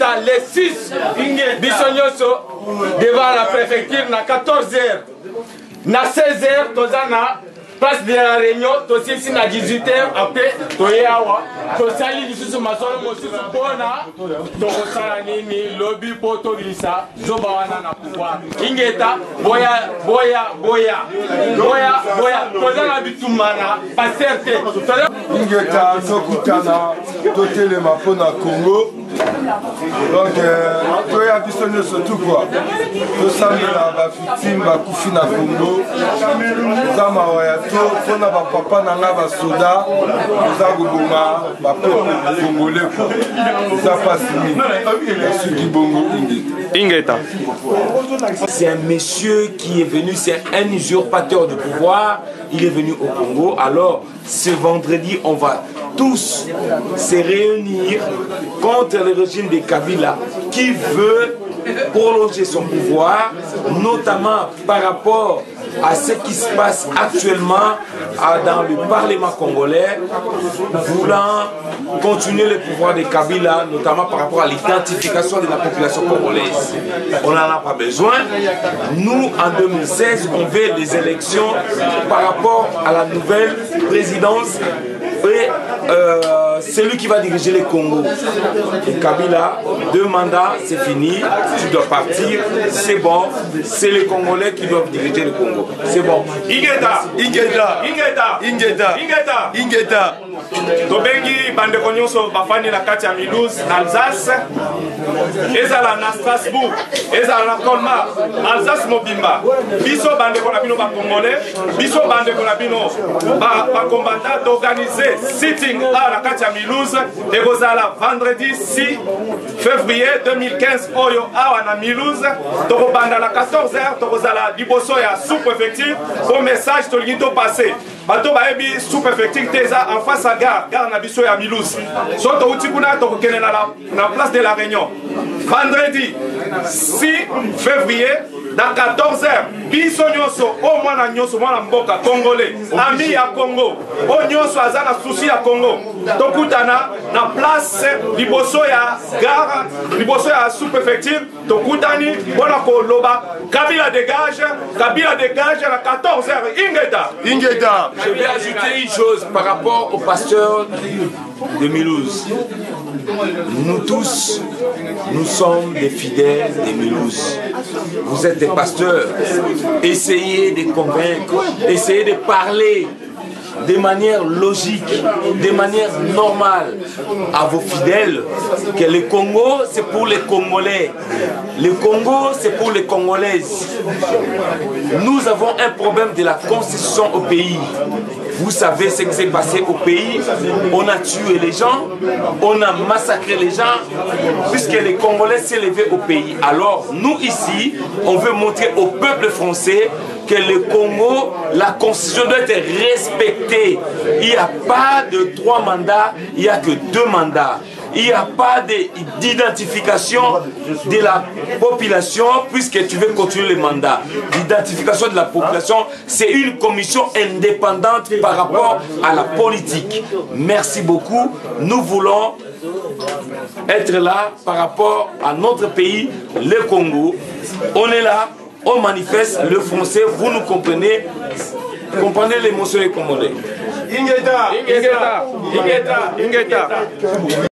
Ingeta les 6 bisonyoso devant la préfecture na 14h. Na 16h, tozana place de la réunion, tosisi na 18h, après toyeawa, tosali lisusu masolo mosusu pona, tokosala nini lobby poto lisa, zoba wana na pouvoir. Ingeta, boya, tozana bitumana, passer te. Ingeta, tokutana, totelema pona Congo. Donc, toya bisonyo surtout quoi. Tosambela ba victime ba kufi na Congo. Zama waya to pona ba papa na nga ba soda. Za goboma ba peuple congolais quoi. Ça passe ni. Bongo Ingeta. C'est un monsieur qui est venu, c'est un usurpateur de pouvoir. Il est venu au Congo. Alors, ce vendredi, on va tous se réunir contre le régime de Kabila qui veut prolonger son pouvoir, notamment par rapport à ce qui se passe actuellement dans le Parlement congolais, voulant continuer le pouvoir de Kabila, notamment par rapport à l'identification de la population congolaise. On n'en a pas besoin. Nous, en 2016, on veut des élections par rapport à la nouvelle présidence et celui qui va diriger le Congo. Et Kabila, 2 mandats, c'est fini, tu dois partir, c'est bon, c'est les Congolais qui doivent diriger le Congo. C'est bon. Ingeta. Tobengi bandeko nyonso bafani na kati ya Mulhouse na Alsace, ezala na Strasbourg, ezala na Colmar, Alsace mobimba. Biso bandeko na bino ba Congolais, biso bandeko na bino ba combattant d'organiser sitting na kati ya Mulhouse, ekozala vendredi 6 février 2015 oyo awa na Mulhouse, tokobanda na 14h, tokozala liboso ya sous-préfecture au message tolingi to passer. Bato baebi sous-préfecture teza en face à gare na biso ya Mulhouse. Soto uti kuna tokokene na place de la Réunion. Vendredi 6 février dans 14h, biso nyonso o mwana nyonso mwana mboka congolais, ami ya Congo, o nyonso azana souci ya Congo. Tokutana na place liboso ya gare, liboso ya sous-préfecture, tokutani bona ko loba Kabila dégage à 14h. Ingeta. Je vais ajouter une chose par rapport au pasteur de Mulhouse. Nous tous, nous sommes des fidèles de Mulhouse. Vous êtes des pasteurs. Essayez de convaincre, essayez de parler de manière logique, de manière normale à vos fidèles que le Congo c'est pour les Congolais, le Congo c'est pour les Congolaises. Nous avons un problème de la constitution au pays. Vous savez ce qui s'est passé au pays. On a tué les gens, on a massacré les gens, puisque les Congolais s'est levé au pays. Alors nous ici, on veut montrer au peuple français que le Congo, la constitution doit être respectée. Il n'y a pas de 3 mandats, il n'y a que 2 mandats. Il n'y a pas d'identification de la population puisque tu veux continuer le mandat. L'identification de la population, c'est une commission indépendante par rapport à la politique. Merci beaucoup. Nous voulons être là par rapport à notre pays, le Congo. On est là, on manifeste, le français, vous nous comprenez. Comprenez l'émotion des Congolais. Ingeta.